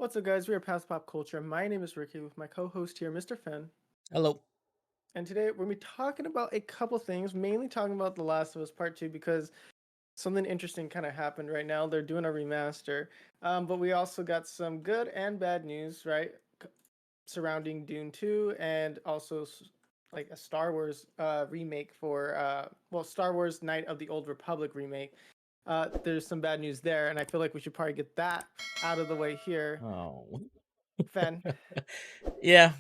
What's up, guys? We are Past Pop Culture. My name is Ricky with my co-host here, Mr. Finn. Hello. And today we're going to be talking about a couple things, mainly talking about The Last of Us Part 2 because something interesting kind of happened right now. They're doing a remaster. But we also got some good and bad news, right? Surrounding Dune 2 and also like a Star Wars remake for, Star Wars Knight of the Old Republic remake. There's some bad news there, and I feel like we should probably get that out of the way here. Oh. Fen. Yeah.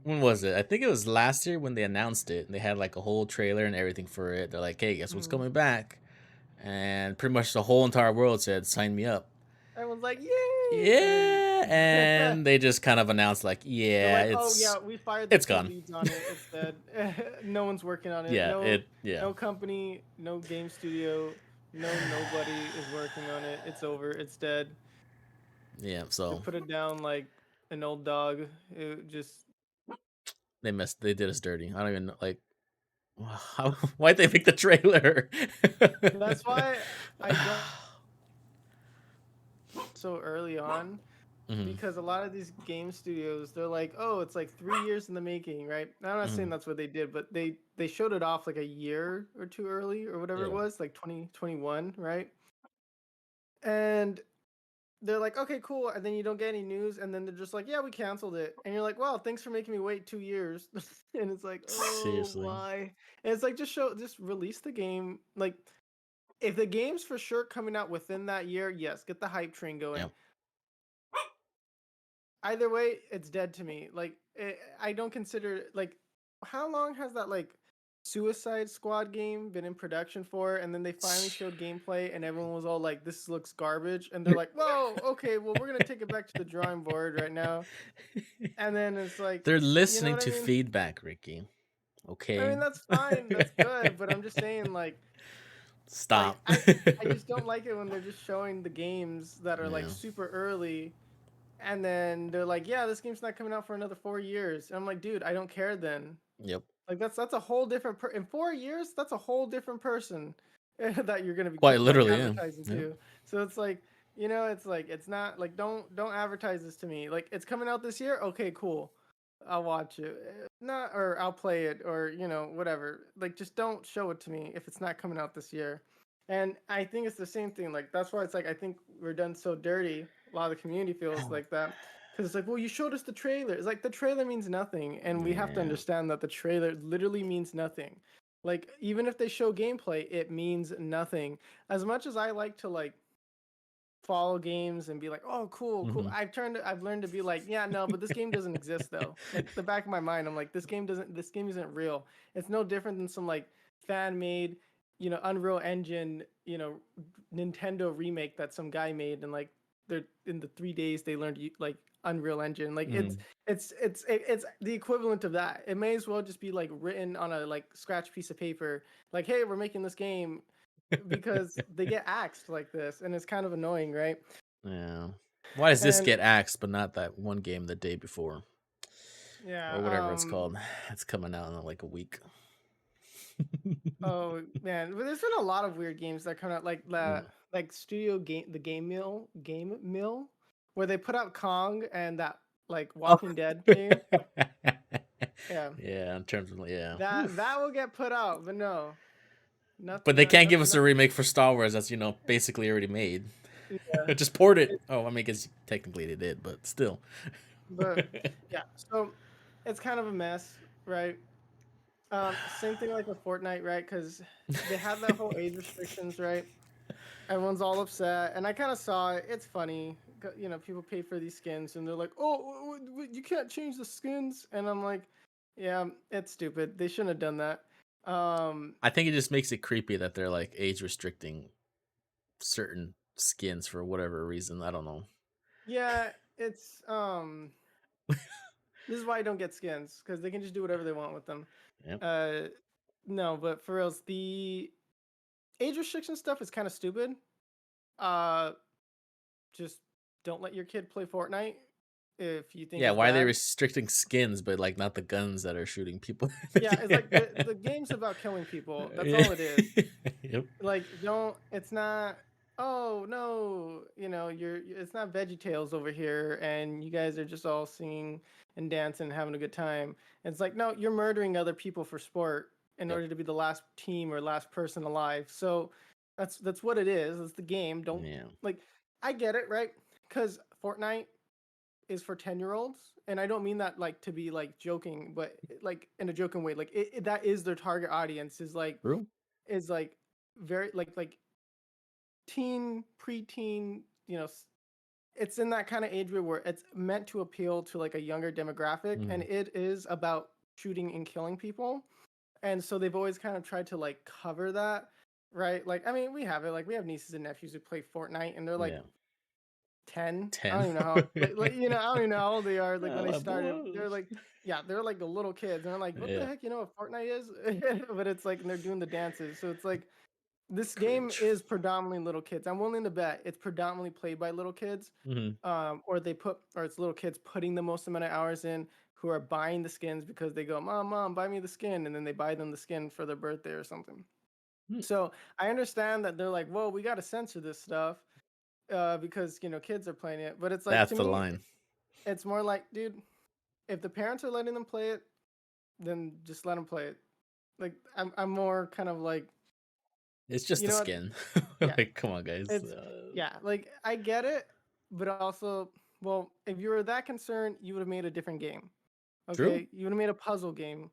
When was it? I think it was last year when they announced it. They had like a whole trailer and everything for it. They're like, "Hey, guess what's Mm. coming back?" And pretty much the whole entire world said, "Sign me up." Everyone's like, "Yay!" And Yeah, then and they just kind of announced like, they're "Yeah, like, "Oh it's yeah, we fired the it's two gone." leads on it. It's dead. No one's working on it. Yeah, No, it yeah. no company, no game studio, nobody is working on it. It's over. It's dead. Yeah, They so put it down like an old dog. It just they did us dirty. I don't even know like why'd they make the trailer? that's why I don't so early on Mhm, because a lot of these game studios they're like, oh, it's like 3 years in the making, right? I'm not saying mhm. that's what they did, but they showed it off like a year or two early or whatever it Yeah. was, like 2021, right? And they're like, okay, cool, and then you don't get any news, and then they're just like, yeah, we canceled it, and you're like, wow, thanks for making me wait 2 years. And it's like, oh, Seriously. why? And it's like, just release the game. Like, if the game's for sure coming out within that year, yes, get the hype train going. Yeah. Either way, it's dead to me. Like, I don't consider like how long has that like Suicide Squad game been in production for? And then they finally showed gameplay, and everyone was all like, "This looks garbage," and they're like, "Whoa, okay, well, we're gonna take it back to the drawing board right now." And then it's like, They're you know listening what I to mean? feedback, Ricky. I Okay. mean, that's fine, that's good, but I'm just saying, like Stop. I just don't like it when they're just showing the games that are like Yeah. super early and then they're like, "Yeah, this game's not coming out for another 4 years." And I'm like, "Dude, I don't care then." Yep. Like that's a whole different in 4 years. That's a whole different person that you're gonna be Quite like literally, yeah. advertising Yep. to. So it's like, it's like it's not like don't advertise this to me. Like it's coming out this year. Okay, cool. I'll watch it. Not or I'll play it or whatever. Like just don't show it to me if it's not coming out this year. And I think it's the same thing. Like that's why it's like I think we're done so dirty. A lot of the community feels like that because it's like, well, you showed us the trailer. It's like the trailer means nothing, and we have to Yeah. understand that the trailer literally means nothing. Like even if they show gameplay, it means nothing. As much as I like to like follow games and be like, oh, cool, cool. Hmm. I've learned to be like, yeah, no, but this game doesn't exist though. Like the back of my mind, I'm like, this game isn't real. It's no different than some like fan made, Unreal Engine, Nintendo remake that some guy made, and like they're in the 3 days they learned like Unreal Engine. Like Hmm. it's the equivalent of that. It may as well just be like written on a like scratch piece of paper. Like, hey, we're making this game because they get axed like this, and it's kind of annoying, right? Yeah. Why does this And get axed, but not that one game the day before, yeah, or whatever it's called? It's coming out in like a week. oh man, but there's been a lot of weird games that come out like Mm. that, like Studio Game, the Game Mill, where they put out Kong and that like Oh. Walking Dead game. Yeah, Yeah. In terms of yeah. that Oof. will get put out, but no, But nothing, they not, can't give nothing. us a remake for Star Wars that's basically already made. Yeah, Just port it. it, Oh, I mean, guess technically they did, but still. but yeah, so it's kind of a mess, right? Same thing like with Fortnite, right? Because they had that whole age restrictions, right? Everyone's all upset, and I kind of saw it. It's funny, people pay for these skins, and they're like, "Oh, you can't change the skins," and I'm like, "Yeah, it's stupid. They shouldn't have done that." Um, I think it just makes it creepy that they're like age restricting certain skins for whatever reason. I don't know. yeah, it's this is why I don't get skins because they can just do whatever they want with them. Yep. Uh, no, but for reals, the age restriction stuff is kind of stupid. Uh, just don't let your kid play Fortnite if you think Yeah, it's why are they bad. restricting skins, but like not the guns that are shooting people? Yeah, it's like the game's about killing people. That's Yeah. all it is. Yep. Like, don't. It's not. oh no, it's not Veggie Tales over here, and you guys are just all singing and dancing and having a good time. It's like, no, you're murdering other people for sport in Yep. order to be the last team or last person alive. So that's what it is. It's the game. Don't Yeah. like I get it, right? Because Fortnite is for 10-year-olds, and I don't mean that like to be like joking, but like in a joking way. Like that is their target audience True. is like very like teen, preteen, it's in that kind of age group where it's meant to appeal to like a younger demographic, and Mm. it is about shooting and killing people. And so they've always kind of tried to like cover that, right? Like, I mean, we have it. Like, we have nieces and nephews who play Fortnite, and they're like Yeah. 10. I don't 10. even know how, I don't even know how old they are. Like when they Oh, started, boy. they're like, yeah, they're like the little kids, and they're like, what the Yeah. heck, you know what Fortnite is? But it's like, and they're doing the dances. So it's like this game Cringe. is predominantly little kids. I'm willing to bet it's predominantly played by little kids, Mhm. or it's little kids putting the most amount of hours in who are buying the skins because they go, mom, buy me the skin, and then they buy them the skin for their birthday or something. Mm. So I understand that they're like, well, we got to censor this stuff, because kids are playing it. But it's like, That's to the me, line. it's more like, dude, if the parents are letting them play it, then just let them play it. Like I'm more kind of like, It's just you a know what? skin. Yeah, Like, come on, guys. it's yeah, like I get it, but also, well, if you were that concerned, you would have made a different game. True. Okay, you would have made a puzzle game,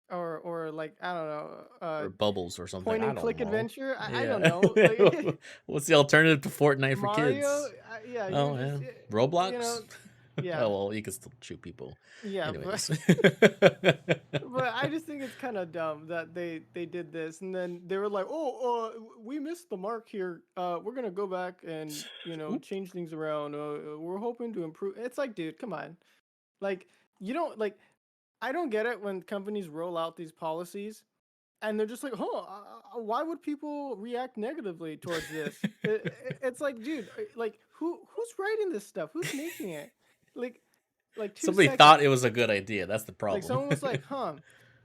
or like, I don't know, Or bubbles or something. point I and don't click know. adventure. I don't Yeah. know, like What's the alternative to Fortnite for Mario. kids? Yeah, you Oh, just, yeah. you Roblox? know, yeah, Oh, well, you can still shoot people. yeah, but Anyways. but I just think it's kind of dumb that they did this, and then they were like, "Oh, we missed the mark here. We're gonna go back and Oop. change things around. We're hoping to improve." It's like, dude, come on. Like, you don't like. I don't get it when companies roll out these policies and they're just like, "Huh? Why would people react negatively towards this?" It's like, dude, like who's writing this stuff? Who's making it? Like, like two Somebody thought it seconds. was a good idea. That's the Like problem. someone was like, "Huh?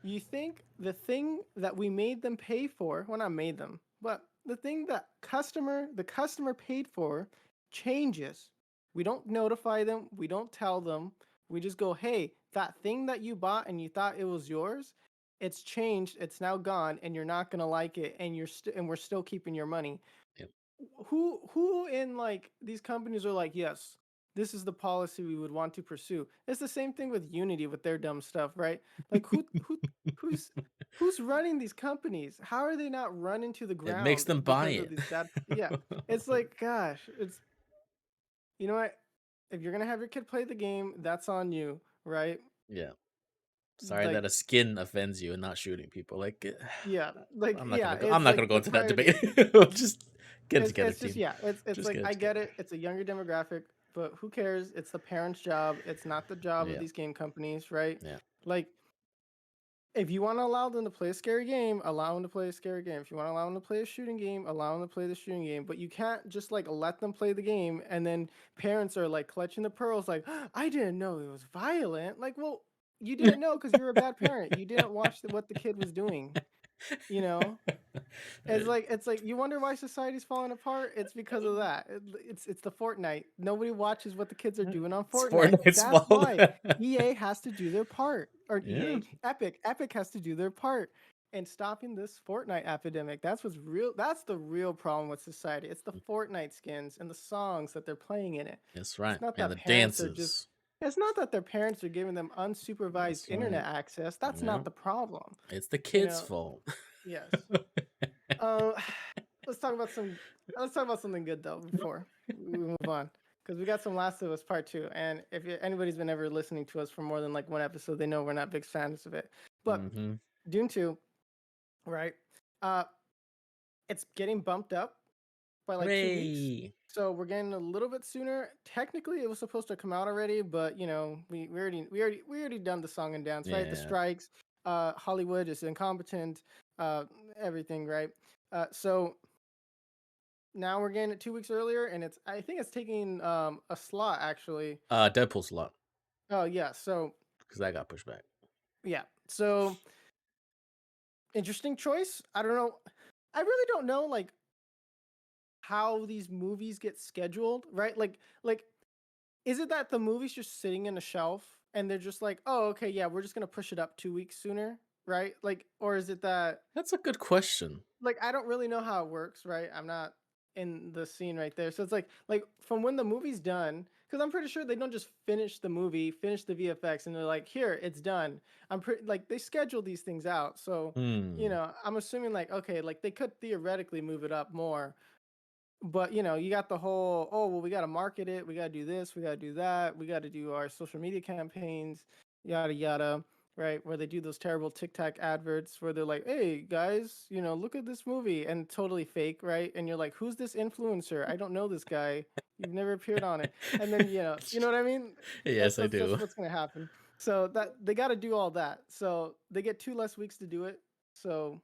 You think the thing that we made them pay for? Well, not made them, but the thing that the customer paid for changes. We don't notify them. We don't tell them. We just go, hey, that thing that you bought and you thought it was yours, it's changed. It's now gone, and you're not gonna like it, and and we're still keeping your money." Yep. Who in like these companies are like, yes, this is the policy we would want to pursue? It's the same thing with Unity with their dumb stuff, right? Like who's who's running these companies? How are they not running to the It makes ground them buy because of it. these bad? Yeah, it's like, gosh, it's, you know what? If you're gonna have your kid play the game, that's on you, right? Yeah. Sorry that Like, a skin offends you and not shooting people. Like, yeah, like, yeah, I'm it's not gonna like go the into that priority. debate. Just get it together, It's just, team. yeah, it's Just like, get it I get together. it. It's a younger demographic, but who cares? It's the parents' job. It's not the job of Yeah. these game companies, right? Yeah. Like, if you want to allow them to play a scary game, allow them to play a scary game. If you want to allow them to play a shooting game, allow them to play the shooting game. But you can't just like let them play the game and then parents are like clutching the pearls, like, I didn't know it was violent. Like, well, you didn't know because you're a bad parent. You didn't watch what the kid was doing, you know? It's like you wonder why society's falling apart. It's because of that. It's the Fortnite. Nobody watches what the kids are doing on It's Fortnite. Fortnite's That's fault. why EA has to do their part, or Yeah. EA Epic has to do their part in stopping this Fortnite epidemic. That's what's real. That's the real problem with society. It's the Fortnite skins and the songs that they're playing in it. That's It's right. not And that the parents are just. dances. It's not that their parents are giving them unsupervised That's internet right. access. That's Yeah. not the problem. It's the You kids' know. fault. Yes. Uh, let's talk about some. Let's talk about something good though before we move on, because we got some Last of Us Part Two, and if anybody's been ever listening to us for more than like one episode, they know we're not big fans of it. But Hmm. Dune Two, right? Uh, it's getting bumped up by like 2 weeks, Hooray. so we're getting a little bit sooner. Technically, it was supposed to come out already, but we already done the song and dance, right? The Yeah. strikes, Hollywood is incompetent, uh, everything, right? So now we're getting it 2 weeks earlier, and I think it's taking a slot actually. Deadpool's a lot Oh yeah, so because that got pushed back. yeah, so interesting choice. I don't know. I really don't know. Like, how these movies get scheduled, right? Like is it that the movie's just sitting in a shelf and they're just like, "Oh, okay, yeah, we're just gonna push it up 2 weeks sooner," right? Like, or is it that That's a good question. like I don't really know how it works, right? I'm not in the scene right there, so it's like from when the movie's done, because I'm pretty sure they don't just finish the movie, finish the VFX, and they're like, "Here, it's done." I'm pretty like they schedule these things out, so Hmm. I'm assuming like okay, like they could theoretically move it up more, but you got the whole, oh well, we got to market it, we got to do this, we got to do that, we got to do our social media campaigns, yada yada, right? Where they do those terrible TikTok adverts where they're like, hey guys, look at this movie, and totally fake, right? And you're like, who's this influencer? I don't know this guy. You've never appeared on it. And then you know what I mean? Yes, I That's do. what's gonna happen. So that they got to do all that. So they get 2 less weeks to do it. So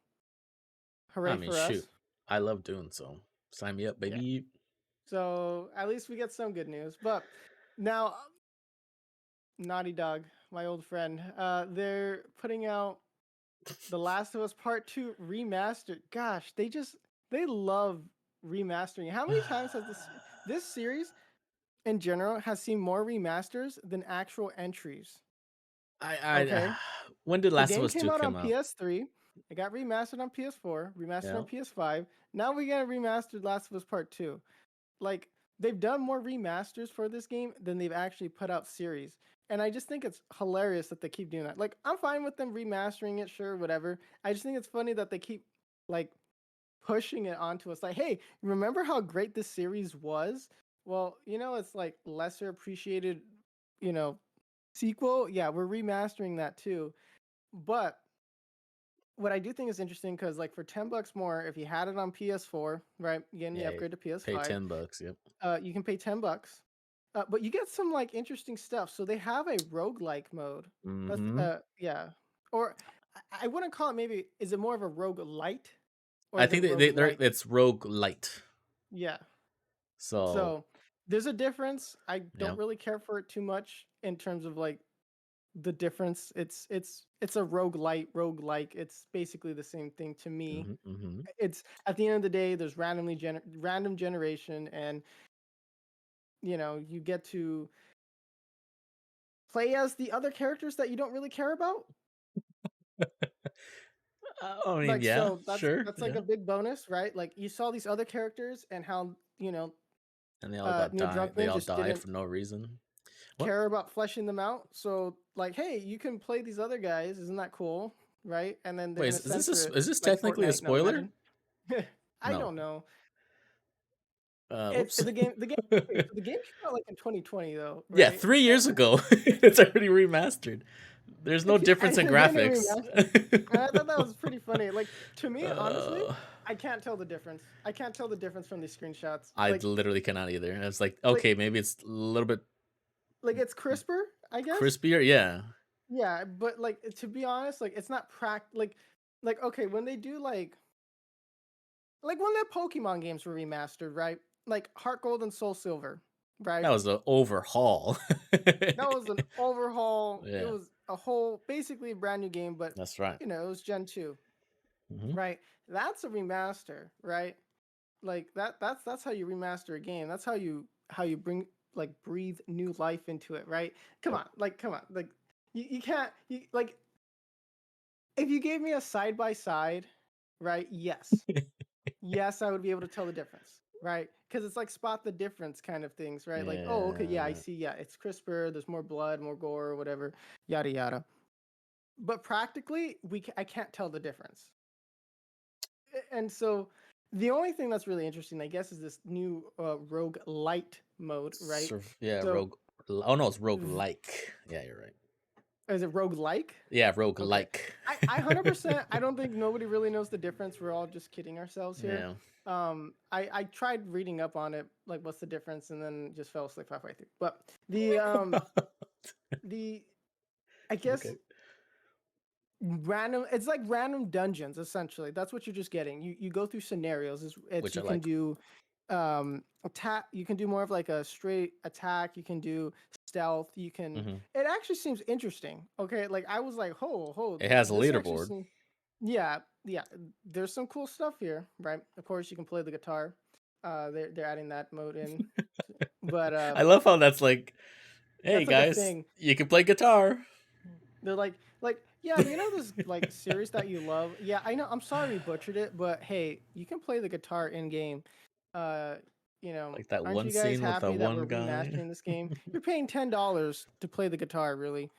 I hooray mean, for shoot. us. I love Dune, so sign me up, Yeah. baby. So at least we get some good news. But now, Naughty Dog, my old friend, they're putting out The Last of Us Part 2 remastered. Gosh, they love remastering. How many times has this series in general has seen more remasters than actual entries? I Okay. when did The Last of game Us came 2 out on come out? PS3. It got remastered on PS4, remastered Yeah. on PS5. Now we got a remastered Last of Us Part 2. Like they've done more remasters for this game than they've actually put out series. And I just think it's hilarious that they keep doing that. Like I'm fine with them remastering it, sure, whatever. I just think it's funny that they keep like pushing it onto us like, "Hey, remember how great this series was?" Well, it's like lesser appreciated, you know, sequel. Yeah, we're remastering that too. But what I do think is interesting because like for $10 more, if you had it on PS4, right, getting the Yeah. upgrade to Pay PS5, $10. Yep. you can pay $10. But you get some like interesting stuff. So they have a roguelike mode. That's Mm-hmm. yeah. Or I wouldn't call it, maybe is it more of a roguelite or I is think it they're roguelite? it's Rogue Light. Yeah. So So there's a difference. I yeah. don't really care for it too much in terms of like the difference. It's a roguelike. It's basically the same thing to me. Mm-hmm, mm-hmm. It's at the end of the day, there's random generation, and you get to play as the other characters that you don't really care about. I mean, Like yeah, so sure, that's like yeah. a big bonus, right? Like you saw these other characters and how, And they all got Neil died. They Druckmann all just died didn't for no reason. What? care about fleshing them out. So like, hey, you can play these other guys. Isn't that cool? Right? And then they're Wait, gonna censor it is this like technically a Fortnite. No, spoiler? imagine. I No. don't know. Whoops. The game. Okay, so the game came out like in 2020 though, Yeah, right? 3 years And ago. It's already remastered. There's no difference in and then they graphics. remastered. And I thought that was pretty funny. Like to me, honestly, uh, I can't tell the difference. I can't tell the difference from these screenshots. I literally cannot either. I was like, okay, Like maybe it's a little bit it's crisper, I guess. crispier. Yeah. Yeah, but like to be honest, like it's not like okay, when they do like when the Pokemon games were remastered, right? Like Heart Gold and Soul Silver, That right? was an overhaul. That was an overhaul. It Yeah, was a whole basically a brand new game, but that's right. it was Gen 2, Hmm. right? That's a remaster, right? Like that's how you remaster a game. That's how you bring like breathe new life into it, right? Yep. Come on. Like you can't like if you gave me a side by side, right? Yes. Yes, I would be able to tell the difference, right? Because it's like spot the difference kind of things, right? Like, oh, okay, yeah, I Yeah. see. Yeah, it's crisper. There's more blood, more gore, whatever, yada yada. But practically, I can't tell the difference. And so, the only thing that's really interesting, I guess, is this new rogue light mode, right? Yeah, So, rogue. Oh no, it's rogue like. Yeah, you're right. is it rogue like? Yeah, rogue Okay. like. I 100%, I don't think nobody really knows the difference. We're all just kidding ourselves here. Yeah. I tried reading up on it, like what's the difference, and then just fell asleep halfway through. But the I guess Okay. random, it's like random dungeons essentially. That's what you're just getting. You go through scenarios. It's Which I you can like. do attack, you can do more of like a straight attack, you can do stealth, you can Hmm. it actually seems interesting. Okay, like I was like, It has a this actually leaderboard. seems, yeah, yeah, there's some cool stuff here, right? Of course you can play the guitar. They're adding that mode in, but I love how that's like, hey that's like a guys, thing. you can play guitar. They're like, yeah, you know this like series that you love. Yeah, I know. I'm sorry we butchered it, but hey, you can play the guitar in game. Uh, Like that aren't one you guys scene with that happy that one we're guy. remastering this game? You're paying $10 to play the guitar, really,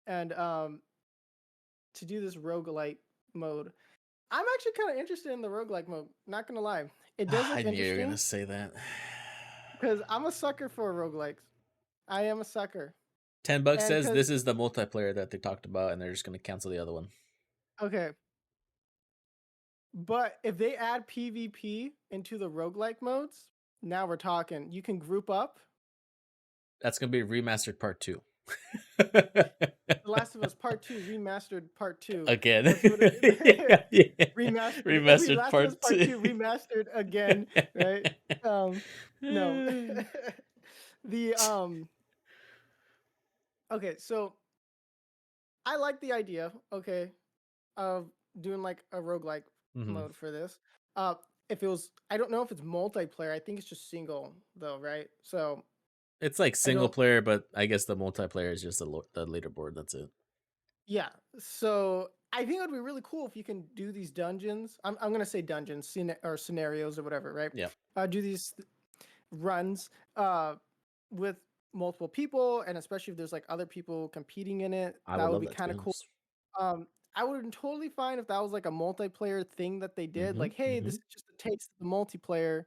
and to do this roguelite mode. I'm actually kind of interested in the roguelike mode. Not gonna lie, it does I look knew you were gonna interesting say that. because I'm a sucker for roguelikes. I am a sucker, $10 and says because this is the multiplayer that they talked about, and they're just gonna cancel the other one. okay. But if they add PvP into the roguelike modes, now we're talking. You can group up. That's gonna be remastered part 2. The Last of Us Part 2 remastered Part 2. Again. That's what it Yeah, yeah. remastered. Remastered Last of Us part Part 2. 2 remastered again, right? No. The okay, so I like the idea, okay, of doing like a roguelike Mhm. mode for this. Uh if it was I don't know if it's multiplayer. I think it's just single though, right? So It's like I single don't player, but I guess the multiplayer is just the leaderboard. That's it. yeah. So I think it would be really cool if you can do these dungeons. I'm gonna say dungeons, or scenarios or whatever, right? Yeah, Do these runs with multiple people, and especially if there's like other people competing in it, I that would would love be that to kind be of cool. honest. I would totally fine if that was like a multiplayer thing that they did. Mhm, Like, hey, this mhm. is just a taste of the multiplayer.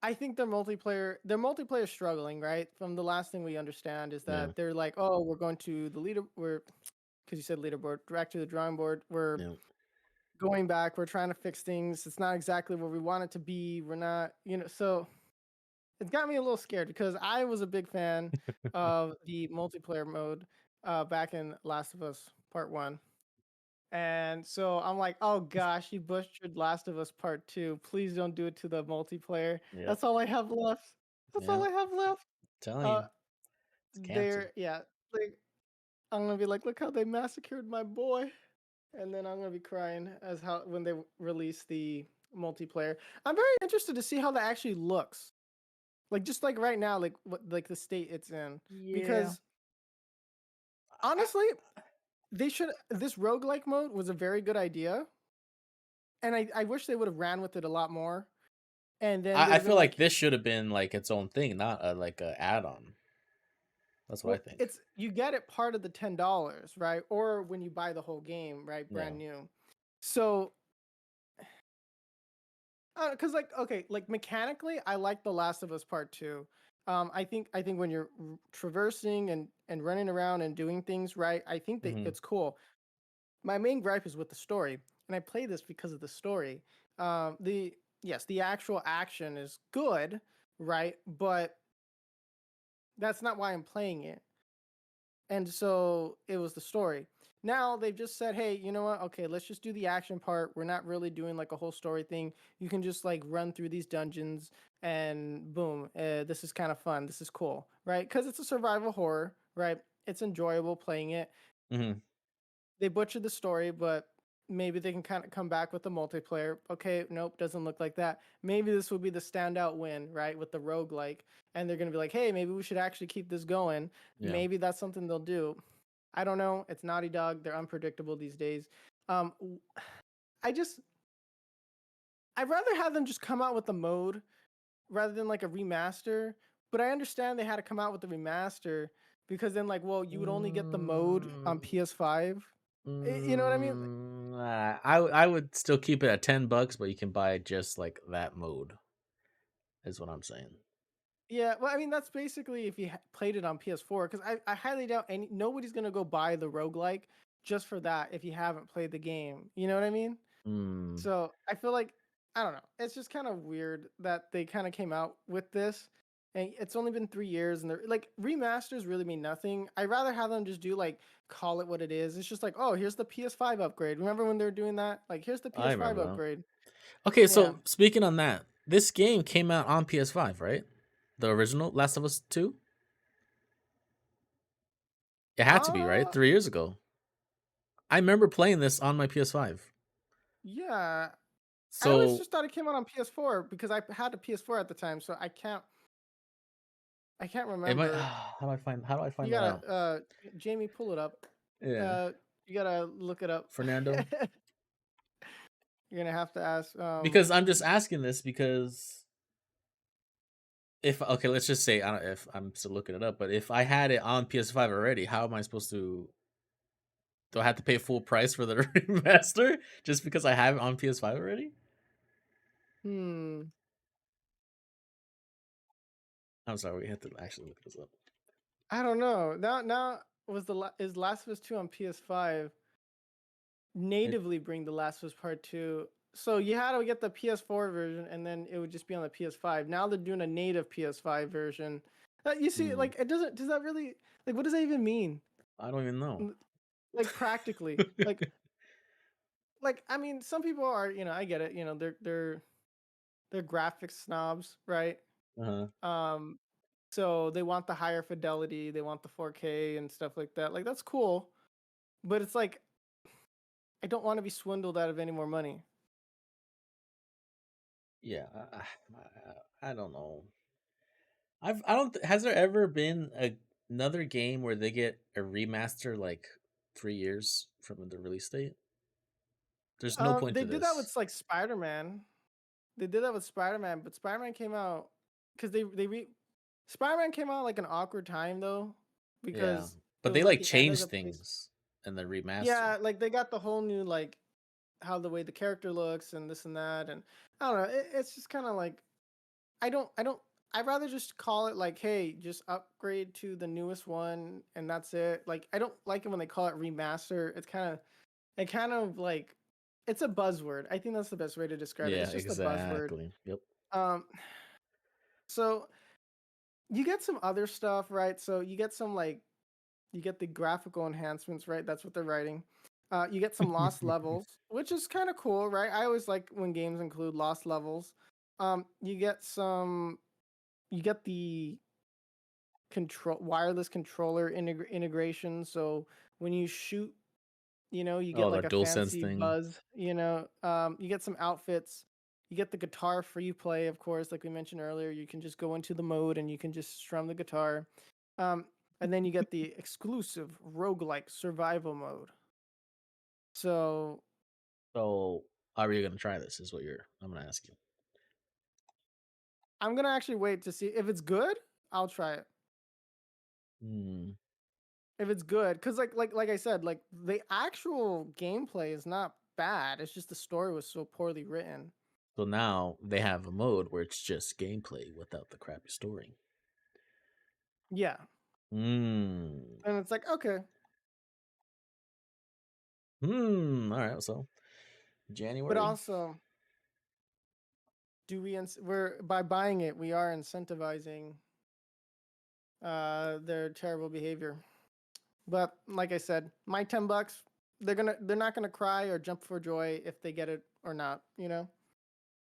I think their multiplayer is struggling, right? From the last thing we understand is Yeah, that they're like, oh, we're going to the leader, we're because you said leaderboard, back to the drawing board. We're yeah. going back. We're trying to fix things. It's not exactly where we want it to be. We're not, so it's got me a little scared because I was a big fan of the multiplayer mode back in Last of Us Part 1. And so I'm like, oh gosh, you butchered Last of Us Part 2. Please don't do it to the multiplayer. Yep, That's all I have left. That's all yep. I have left. Telling Uh you, it's canceled. yeah, like I'm gonna be like, look how they massacred my boy. And then I'm gonna be crying as how when they release the multiplayer. I'm very interested to see how that actually looks. Like just like right now, like what like the state it's in. Yeah. Because honestly, they should this roguelike mode was a very good idea. And I wish they would have ran with it a lot more. And then they I would have feel been like like, this should have been like its own thing, not a like a add-on. That's what I well, think. it's you get it part of the $10, right? Or when you buy the whole game, right? Yeah. Brand new. So because like okay, like mechanically, I like The Last of Us Part 2. I think when you're traversing and running around and doing things right, I think that Mhm. it's cool. My main gripe is with the story, and I play this because of the story. The yes, the actual action is good, right? But that's not why I'm playing it. And so it was the story. Now they've just said, hey, you know what? Okay, let's just do the action part. We're not really doing like a whole story thing. You can just like run through these dungeons and boom, this is kind of fun. This is cool, right? Because it's a survival horror, right? It's enjoyable playing it. Mhm. They butchered the story, but maybe they can kind of come back with the multiplayer. Okay, nope, doesn't look like that. Maybe this will be the standout win, right? With the roguelike. And they're going to be like, hey, maybe we should actually keep this going. Yeah. Maybe that's something they'll do. I don't know. It's Naughty Dog. They're unpredictable these days. Um, w- I just, I'd rather have them just come out with the mode rather than like a remaster. But I understand they had to come out with the remaster because then, like, well, you would only get the mode on Mm, PS5. You know what I mean? I would still keep it at $10, but you can buy just like that mode. Is what I'm saying. Yeah, well, I mean, that's basically if you played it on PS4, because I highly doubt nobody's gonna go buy the roguelike just for that if you haven't played the game. You know what I mean? Mm. So I feel like I don't know. It's just kind of weird that they kind of came out with this, and it's only been 3 years, and they're like remasters really mean nothing. I'd rather have them just do like call it what it is. It's just like, oh, here's the PS5 upgrade. Remember when they were doing that? Like, here's the I PS5 remember that. upgrade. Okay, Yeah. so speaking on that, this game came out on PS5, right? The original Last of Us 2? It had to be, right? Uh 3 years ago. I remember playing this on my PS5. yeah. I always So just thought it came out on PS4 because I had a PS4 at the time, so I can't am I? remember. How do I You find that gotta out? Jamie, pull it up. Yeah, You gotta look it up. Fernando. You're gonna have to ask. Because I'm just asking this because if okay, let's just say I don't if I'm still looking it up, but if I had it on PS5 already, how am I supposed to? Do I have to pay full price for the remaster just because I have it on PS5 already? Hmm. I'm sorry, we have to actually look this up. I don't know. Now is Last of Us 2 on PS5 It, natively bring the Last of Us Part 2. So you had to get the PS4 version and then it would just be on the PS5. Now they're doing a native PS5 version. You see, hmm, like it doesn't does that really like what does that even mean? I don't even know. Like practically. Like I mean some people are, I get it, they're graphics snobs, right? Uh-huh. Um so they want the higher fidelity, they want the 4K and stuff like that. Like that's cool, but it's like I don't want to be swindled out of any more money. Yeah, I don't know. I don't. Has there ever been another game where they get a remaster like 3 years from the release date? There's no point They to did that with this. like Spider-Man. They did that with Spider-Man, but Spider-Man came out because Spider-Man came out like an awkward time though, Yeah, because it but was they like like the end of changed the place. things in the remaster. Yeah, like they got the whole new like how the way the character looks and this and that, and I don't know. It's just kind of like I don't. I'd rather just call it like, hey, just upgrade to the newest one, and that's it. Like, I don't like it when they call it remaster. It kind of like, it's a buzzword. I think that's the best way to describe it. Yeah, It's just a buzzword. exactly. Yep. Um, so you get some other stuff, right? So you get some like, you get the graphical enhancements, right? That's what they're writing. You get some lost levels, which is kind of cool, right? I always like when games include lost levels. You get you get the control wireless controller integration. So when you shoot, you get Oh, the like a dual sense fancy thing. buzz. You get some outfits. You get the guitar free play, of course, like we mentioned earlier. You can just go into the mode and you can just strum the guitar. Um, and then you get the exclusive roguelike survival mode. So So, are you gonna try this? Is what I'm gonna ask you. I'm gonna actually wait to see if it's good. I'll try it. Hmm. If it's good, because like I said, like the actual gameplay is not bad. It's just the story was so poorly written. So now they have a mode where it's just gameplay without the crappy story. Yeah, Hmm. and it's like okay, Hmm. All right. So but January. also we're by buying it, we are incentivizing their terrible behavior. But like I said, my $10, they're not gonna cry or jump for joy if they get it or not.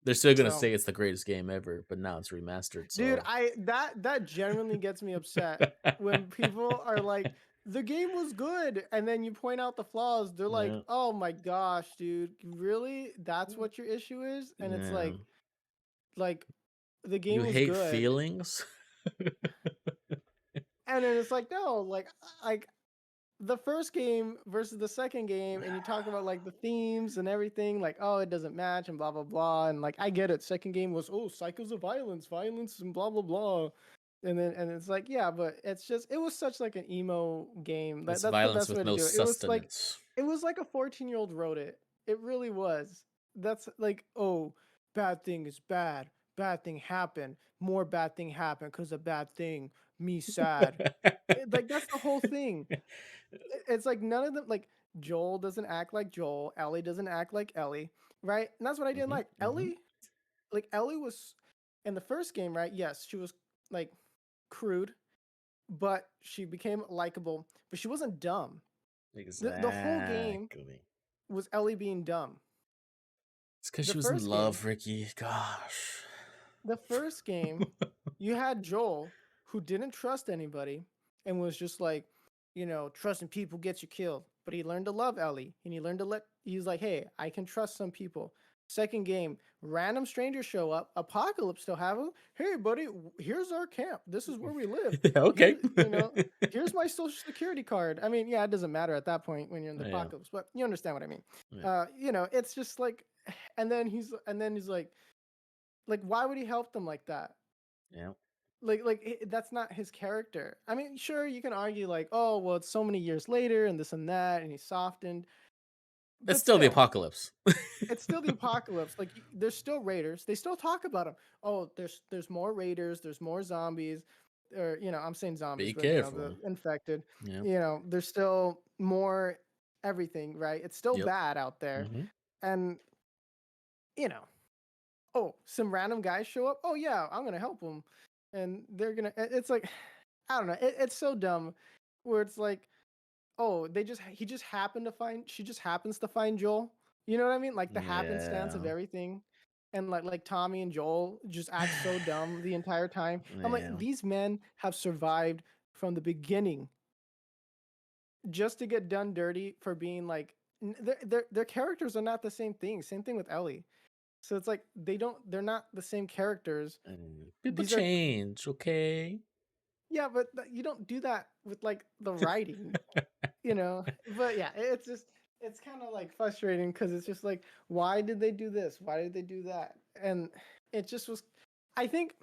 They're still gonna So say it's the greatest game ever, but now it's remastered. dude, So that genuinely gets me upset when people are like, the game was good, and then you point out the flaws. They're like, yeah, oh my gosh, dude, really? That's what your issue is? And it's yeah. like the You game was hate good, feelings. and then it's like, no, like the first game versus the second game, and you talk about like the themes and everything, like, oh, it doesn't match and blah blah blah, and like I get it. Second game was, oh, cycles of violence and blah blah blah. And it's like, yeah, but it was such like an emo game. It's That's the violence best way with to no do it. sustenance. It was like a 14-year-old wrote it. It really was. That's like, oh, bad thing is bad. Bad thing happened. More bad thing happened because of bad thing. Me sad. Like that's the whole thing. It's like none of them like Joel doesn't act like Joel, Ellie doesn't act like Ellie, right? And that's what I didn't Hmm. like. Hmm. Ellie was in the first game, right? Yes, she was like crude, but she became likable, but she wasn't dumb. The whole game Exactly. was Ellie being dumb. It's because The she was in first game, love, Ricky. Gosh. the first game, you had Joel who didn't trust anybody and was just like, trusting people gets you killed. But he learned to love Ellie and he learned to he's like, hey, I can trust some people. Second game, random strangers show up. Apocalypse still have them. Hey, buddy, here's our camp. This is where we live. Okay. Here, here's my social security card. I mean, yeah, it doesn't matter at that point when you're in the Yeah. apocalypse, but you understand what I mean. Yeah. It's just like, and then he's like, why would he help them like that? Yeah. That's not his character. I mean, sure, you can argue like, oh, well, it's so many years later and this and that, and he's softened, It's but still the still, apocalypse. it's still the apocalypse. Like, there's still raiders. They still talk about them. Oh, there's more raiders. There's more zombies, or I'm saying zombies, Be but the careful. infected. Yeah. There's still more everything. Right? It's still Yep. bad out there, Hmm. and you know, oh, some random guys show up. Oh yeah, I'm gonna help them, and they're gonna. It's like, I don't know. It's so dumb, where it's like, oh, he just happened to find she just happens to find Joel. You know what I mean? Like the happenstance of Yeah. everything. And like Tommy and Joel just act so dumb the entire time. I'm like, Yeah. these men have survived from the beginning just to get done dirty for being like their characters are not the same thing. Same thing with Ellie. So it's like they're not the same characters. People These are change, okay? Yeah, but you don't do that with like the writing. But yeah, it's just it's kind of like frustrating because it's just like, why did they do this, why did they do that? And it just was, i think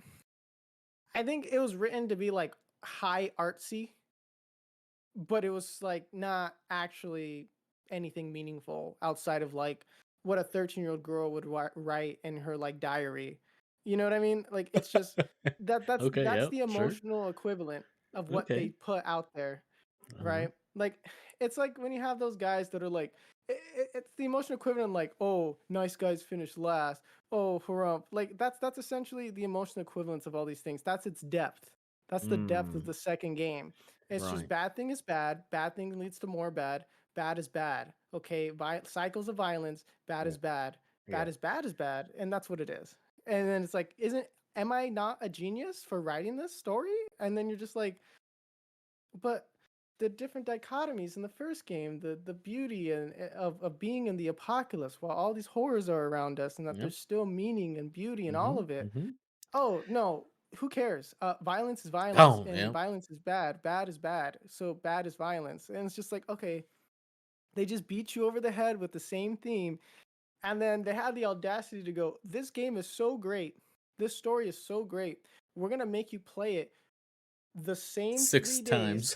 I think it was written to be like high artsy, but it was like not actually anything meaningful outside of like what a 13-year-old girl would write in her like diary. You know what I mean? Like, it's just Okay, that's yep, the sure. emotional equivalent of what they Okay. put out there. Uh-huh. Right? Like, it's like when you have those guys that are like, it's the emotional equivalent, like, oh, nice guys finish last. Oh, harump. Like, that's essentially the emotional equivalence of all these things. That's its depth. That's the depth of Mm, the second game. It's just right. bad thing is bad. Bad thing leads to more bad. Bad is bad. Okay, cycles of violence. Bad Yeah. is bad. Yeah. Bad is bad, and that's what it is. And then it's like, am I not a genius for writing this story? And then you're just like, but the different dichotomies in the first game, the beauty of being in the apocalypse while all these horrors are around us, and that Yep. there's still meaning and beauty in all Mhm. of it. Mhm. Oh no, who cares? Violence is violence, Boom. and Yep. violence is bad. Bad is bad. So bad is violence, and it's just like, okay, they just beat you over the head with the same theme, and then they had the audacity to go, "This game is so great. This story is so great. We're gonna make you play it the same 6 3 days times.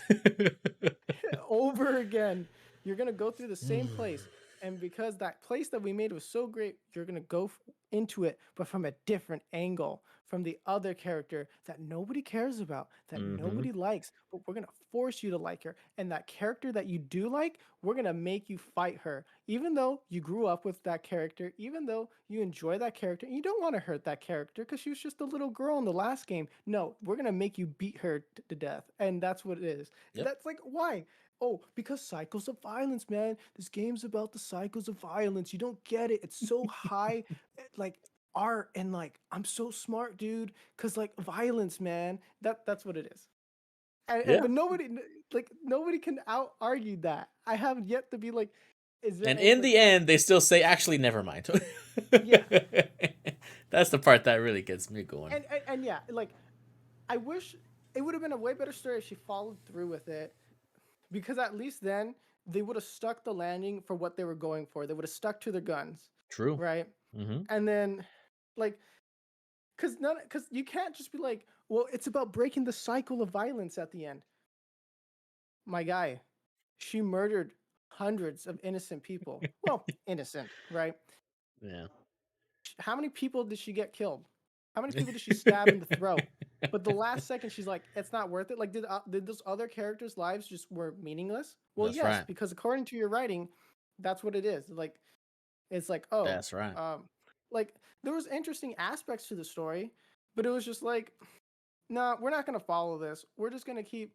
over again. You're gonna go through the same place, and because that place that we made was so great, you're gonna go into it, but from a different angle, from the other character that nobody cares about, that Mhm. nobody likes, but we're gonna force you to like her. And that character that you do like, we're gonna make you fight her, even though you grew up with that character, even though you enjoy that character, and you don't want to hurt that character because she was just a little girl in the last game. No, we're gonna make you beat her to death, and that's what it is. Yep. That's like, why? Oh, because cycles of violence, man. This game's about the cycles of violence. You don't get it. It's so high, like art, and like, I'm so smart, dude. Cause like violence, man. That's what it is. And Yeah. but nobody can out argue that. I have yet to be like, is there And any in like, the end, they still say, "Actually, never mind." yeah. That's the part that really gets me going. And yeah, like, I wish it would have been a way better story if she followed through with it, because at least then they would have stuck the landing for what they were going for. They would have stuck to their guns, True. right? Mhm. And then, like, because you can't just be like, well, it's about breaking the cycle of violence at the end. My guy, she murdered hundreds of innocent people. Well, innocent, right? Yeah. How many people did she get killed? How many people did she stab in the throat? But the last second, she's like, "It's not worth it." Like, did those other characters' lives just were meaningless? Well, That's yes, right. because according to your writing, that's what it is. Like, it's like, oh, That's right. like, there was interesting aspects to the story, but it was just like, nah, we're not gonna follow this. We're just gonna keep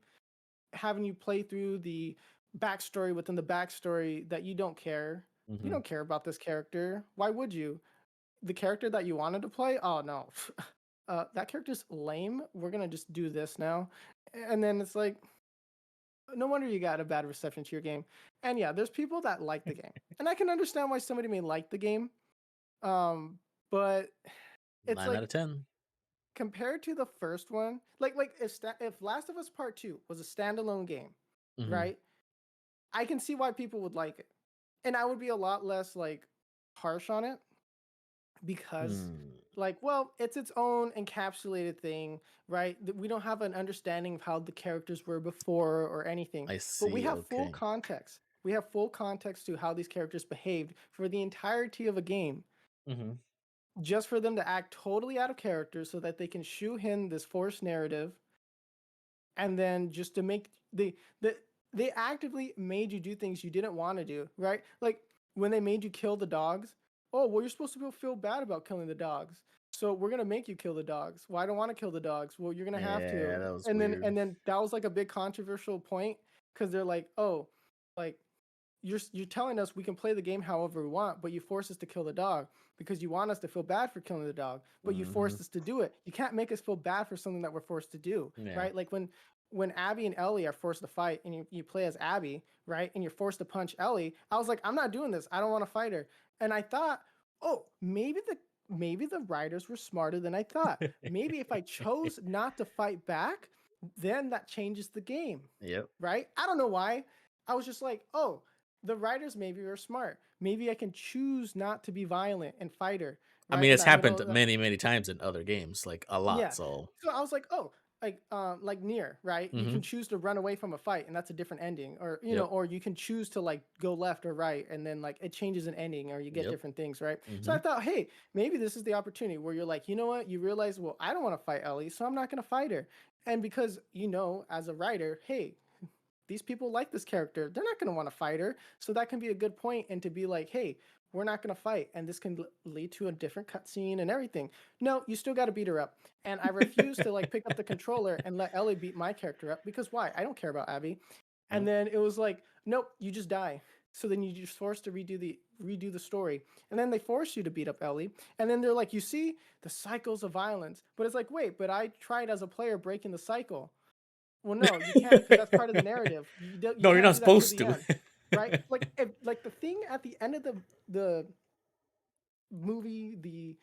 having you play through the backstory within the backstory that you don't care. You Mhm. don't care about this character. Why would you? The character that you wanted to play? Oh no. That character's lame. We're gonna just do this now. And then it's like, no wonder you got a bad reception to your game. And yeah, there's people that like the game. And I can understand why somebody may like the game, Um, but it's 9 out like of 10. compared to the first one, like if Last of Us Part 2 was a standalone game, Mhm. right? I can see why people would like it. And I would be a lot less like harsh on it because Hmm. like well it's its own encapsulated thing, right? We don't have an understanding of how the characters were before or anything, I but we see, have full okay. context. We have full context to how these characters behaved for the entirety of a game, Mhm. just for them to act totally out of character so that they can shoe in this forced narrative, and then just to make they actively made you do things you didn't want to do, right? Like when they made you kill the dogs. Oh, well, you're supposed to feel bad about killing the dogs, so we're gonna make you kill the dogs. Well, I don't want to kill the dogs. Well, you're gonna have Yeah, to. that was And then weird. and then that was like a big controversial point because they're like, oh, like you're telling us we can play the game however we want, but you force us to kill the dog because you want us to feel bad for killing the dog, but you Mhm. forced us to do it. You can't make us feel bad for something that we're forced to do, Yeah. right? Like when Abby and Ellie are forced to fight and you play as Abby, right? And you're forced to punch Ellie, I was like, I'm not doing this. I don't want to fight her. And I thought, oh, maybe the writers were smarter than I thought. Maybe if I chose not to fight back, then that changes the game, Yep. right? I don't know why. I was just like, oh, the writers maybe are smart. Maybe I can choose not to be violent and fighter, I right? mean, In it's that middle happened of the many, many times in other games, like, a lot, yeah. so So I was like, oh, like near, right? You can Mhm. choose to run away from a fight, and that's a different ending, or Yep. or you can choose to like go left or right, and then like it changes an ending, or you get Yep. different things, right? So I Mhm. thought, hey, maybe this is the opportunity where you're like, you know what? You realize, well, I don't want to fight Ellie, so I'm not going to fight her, and because as a writer, hey, these people like this character. They're not going to want to fight her. So that can be a good point, and to be like, hey, we're not going to fight. And this can lead to a different cutscene and everything. No, you still got to beat her up. And I refuse to like pick up the controller and let Ellie beat my character up because why? I don't care about Abby. And Yep. then it was like, nope, you just die. So then you just forced to redo the story. And then they force you to beat up Ellie. And then they're like, you see the cycles of violence. But it's like, wait, but I tried as a player breaking the cycle. Well, no, you can't because that's part of the narrative. You No, you're can't not do that to supposed the to. end, right? Like like the thing at the end of the movie, the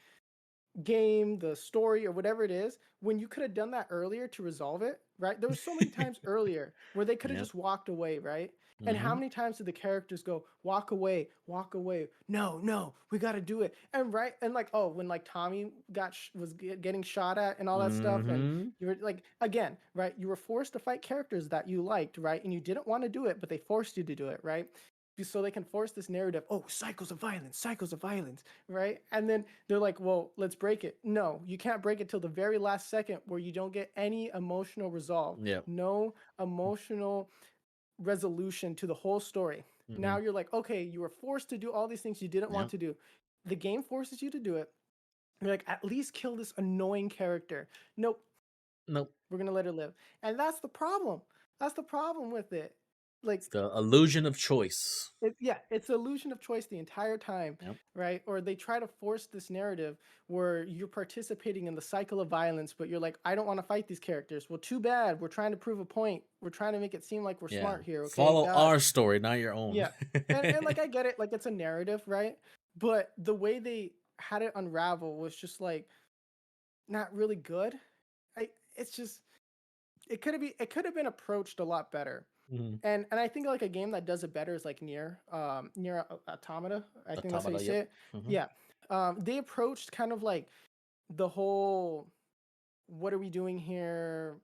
game, the story, or whatever it is, when you could have done that earlier to resolve it, right? There was so many times earlier where they could have Yep. just walked away, right? And how Mhm. many times did the characters go, walk away, no, no, we got to do it, and right, and like, oh, when like Tommy was getting shot at and all that stuff, and Mhm. you were like, again, right? You were forced to fight characters that you liked, right? And you didn't want to do it, but they forced you to do it, right? So they can force this narrative. Oh, cycles of violence, right? And then they're like, well, let's break it. No, you can't break it till the very last second where you don't get any emotional resolve, Yep. no emotional resolution to the whole story. Now Mhm. you're like, okay, you were forced to do all these things you didn't want Yep. to do. The game forces you to do it. You're like, at least kill this annoying character. Nope, Nope. we're gonna let her live. And that's the problem. That's the problem with it. Like, It's the illusion of choice. yeah, it's illusion of choice the entire time, Yep. right? Or they try to force this narrative where you're participating in the cycle of violence, but you're like, I don't want to fight these characters. Well, too bad. We're trying to prove a point. We're trying to make it seem like we're Yeah. smart here. Okay, Follow gosh, our story, not your own. yeah, and like I get it, like it's a narrative, right? But the way they had it unravel was just like not really good. It's just it could have been approached a lot better. Mhm. And I think like a game that does it better is like near Automata. I think that's how you Automata, say yep. it. Mhm. Yeah. They approached kind of like the whole what are we doing here?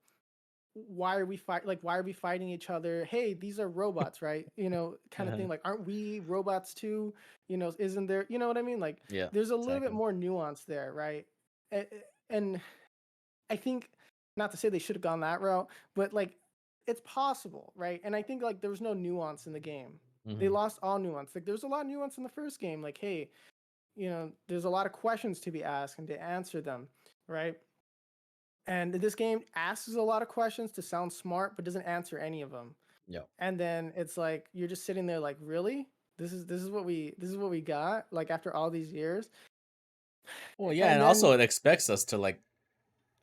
Why are we fighting each other? Hey, these are robots, right? Kind of Uh-huh. thing. Like, aren't we robots too? Isn't there, you know what I mean? Like Yeah, there's a little bit exactly. more nuance there, right? And I think, not to say they should have gone that route, but like it's possible, right? And I think like there was no nuance in the game. They Mhm. lost all nuance. Like there's a lot of nuance in the first game. Like, hey, there's a lot of questions to be asked and to answer them, right? And this game asks a lot of questions to sound smart, but doesn't answer any of them. Yep. And then it's like you're just sitting there like, really? This is what we got like after all these years. Well, yeah, And and also then it expects us to, like,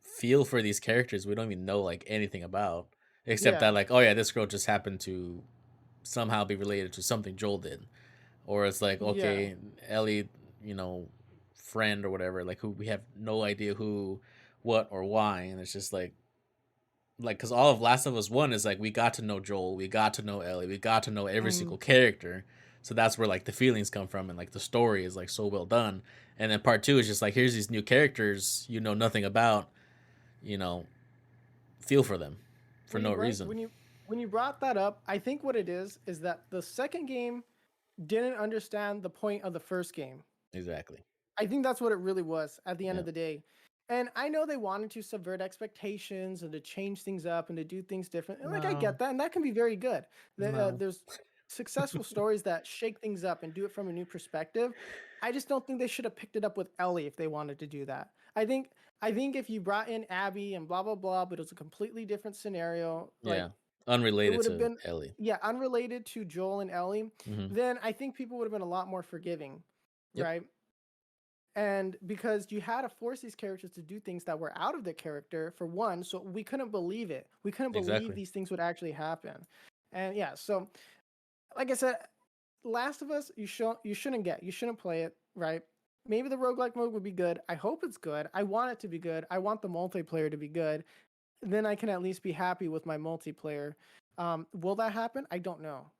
feel for these characters we don't even know, like, anything about, except that, yeah, like, oh, yeah, this girl just happened to somehow be related to something Joel did. Or it's like, yeah, okay, Ellie, you know, friend or whatever, like who we have no idea who, what, or why, and it's just like because all of Last of Us One is like we got to know Joel, we got to know Ellie, we got to know every Mm, single character, so that's where like the feelings come from, and like the story is like so well done. And then part two is just like here's these new characters you know nothing about, you know, feel for them for when no you bring reason. when you brought that up, I think what it is that the second game didn't understand the point of the first game. Exactly. I think that's what it really was at the end Yeah. of the day. And I know they wanted to subvert expectations and to change things up and to do things different. And like I No. get that, and that can be very good. No. There's successful stories that shake things up and do it from a new perspective. I just don't think they should have picked it up with Ellie if they wanted to do that. I think if you brought in Abby and blah blah blah, but it was a completely different scenario, like Yeah. it Unrelated would have to been, Ellie. yeah, unrelated to Joel and Ellie, Hmm. then I think people would have been a lot more forgiving, Yep. right? And because you had to force these characters to do things that were out of their character for one, so we couldn't believe it. We couldn't believe Exactly. these things would actually happen. And yeah, so like I said, Last of Us, you shouldn't get. You shouldn't play it, right? Maybe the roguelike mode would be good. I hope it's good. I want it to be good. I want the multiplayer to be good. Then I can at least be happy with my multiplayer. Will that happen? I don't know.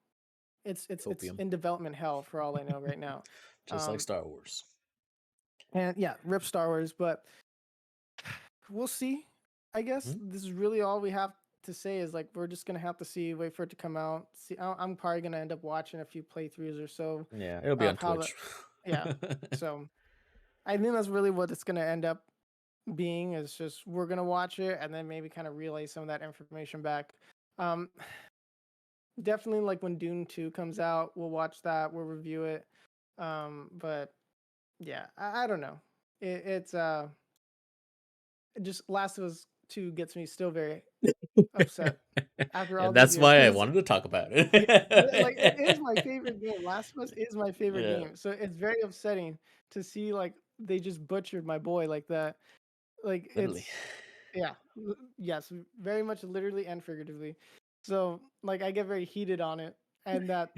It's Copium. in development hell for all I know right now. Just like Um, Star Wars. and yeah, rip Star Wars, but we'll see. I guess Mhm. this is really all we have to say is like we're just gonna have to see, wait for it to come out. See, I'm probably gonna end up watching a few playthroughs or so Yeah, it'll be on of how the Twitch. yeah. So I think that's really what it's gonna end up being is just we're gonna watch it and then maybe kind of relay some of that information back. Um, definitely like when Dune 2 comes out, we'll watch that, we'll review it. But yeah, I don't know. It's just Last of Us 2 gets me still very upset after all And these that's years why because I it's wanted to talk about yeah, like it is my it. favorite game. Last of Us is my favorite Yeah, game. So it's very upsetting to see like they just butchered my boy like that. Like literally. it's yeah, yes, very much literally and figuratively. So like I get very heated on it and that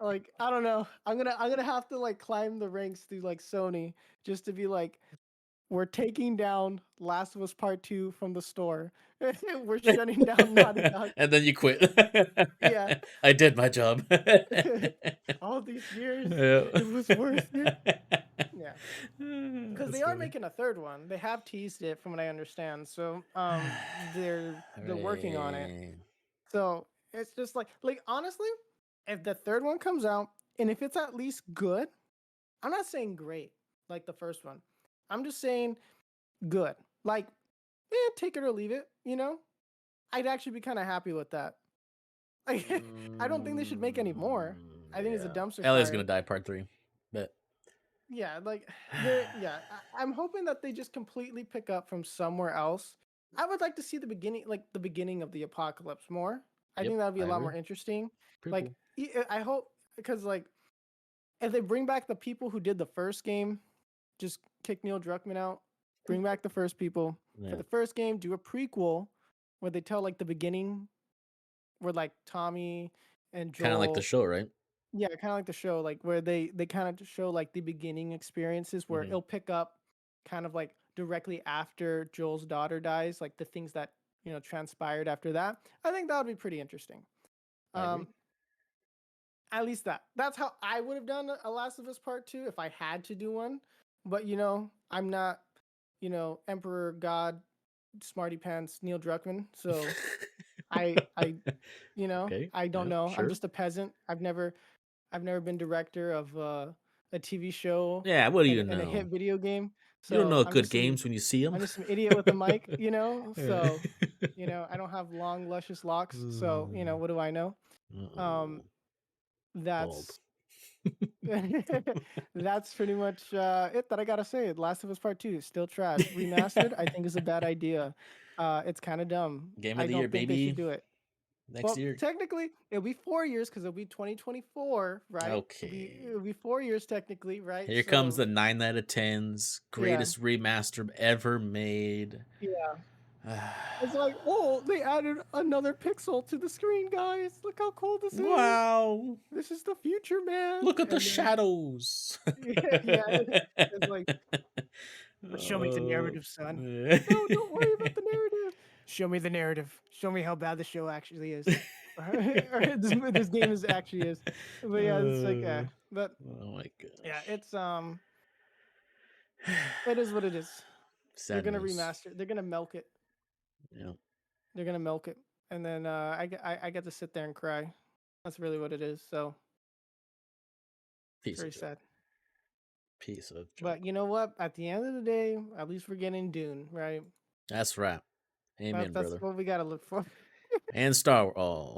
like I don't know. I'm gonna have to like climb the ranks through like Sony just to be like we're taking down Last of Us Part 2 from the store. We're shutting down Naughty Dog. And then you quit. Yeah. I did my job. All these years, Yeah. it was worth it. Yeah. Because That's they are funny. making a third one. They have teased it from what I understand. So they're working on it. Hooray. So it's just like honestly, if the third one comes out and if it's at least good, I'm not saying great like the first one. I'm just saying good. Like, take it or leave it, you know? I'd actually be kind of happy with that. Like, I don't think they should make any more. I think it's a Yeah. dumpster Ellie's gonna fire. die part 3. But Yeah, like they're yeah. I'm hoping that they just completely pick up from somewhere else. I would like to see the beginning, like the beginning of the apocalypse more. I yep, think that would be a I lot agree. more interesting. Pretty Like, cool. I hope because like if they bring back the people who did the first game, just kick Neil Druckmann out, bring back the first people for Yeah. the first game, do a prequel where they tell like the beginning, where like Tommy and Kind of like the Joel, show, right? yeah, kind of like the show, like where they kind of show like the beginning experiences where Hmm. it'll pick up kind of like directly after Joel's daughter dies, like the things that transpired after that. I think that would be pretty interesting. I agree. Um, at least that's how I would have done a Last of Us Part 2 if I had to do one. But I'm not, Emperor God Smarty Pants Neil Druckmann, so I Okay. I don't Yeah, know. I'm sure. just a peasant. I've never been director of a TV show Yeah, what do you and a hit know? video game. You don't So know good games when you see them. I'm just some idiot with a mic, So, I don't have long luscious locks. So, what do I know? Um Uh-oh. Bald. that's that's pretty much it that I gotta say. Last of Us Part 2 is still trash. Remastered, I think is a bad idea. It's kind of dumb. Game of I the year, don't think they should baby. do it. Next Well, year. technically, it'll be 4 years because it'll be 2024, right? It'll be Okay. it'll be 4 years technically, right? Here comes So the 9 out of 10s. yeah, Greatest remaster ever made. yeah. It's like, oh, they added another pixel to the screen, guys. Look how cool this is. Wow. This is the future, man. Look at the And then, shadows. yeah, it's like, but show me the narrative, son. Man. No, don't worry about the narrative. Show me the narrative. Show me how bad the show actually is. Or this game is actually is. But yeah, it's like, but Oh my yeah, gosh. it's it is what it is. They're Sad gonna news. remaster. They're gonna milk it. Yeah. They're gonna milk it, and then I get to sit there and cry. That's really what it is. So it's Piece of very junk. sad. Piece of junk. But you know what? At the end of the day, at least we're getting Dune, right? That's right. Amen, That's brother. what we gotta look for. And Star Wars. Oh.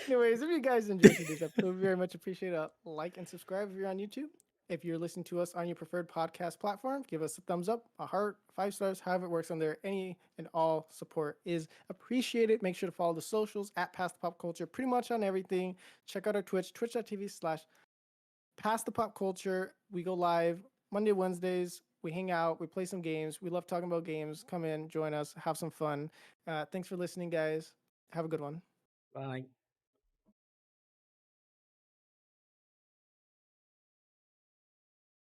Anyways, if you guys enjoyed today's episode, we very much appreciate a like and subscribe if you're on YouTube. If you're listening to us on your preferred podcast platform, give us a thumbs up, a heart, 5 stars, however it works on there. Any and all support is appreciated. Make sure to follow the socials at Past the Pop Culture pretty much on everything. Check out our Twitch, twitch.tv/Past the Pop Culture. We go live Monday, Wednesdays. We hang out, we play some games. We love talking about games. Come in, join us, have some fun. Thanks for listening, guys. Have a good one. Bye.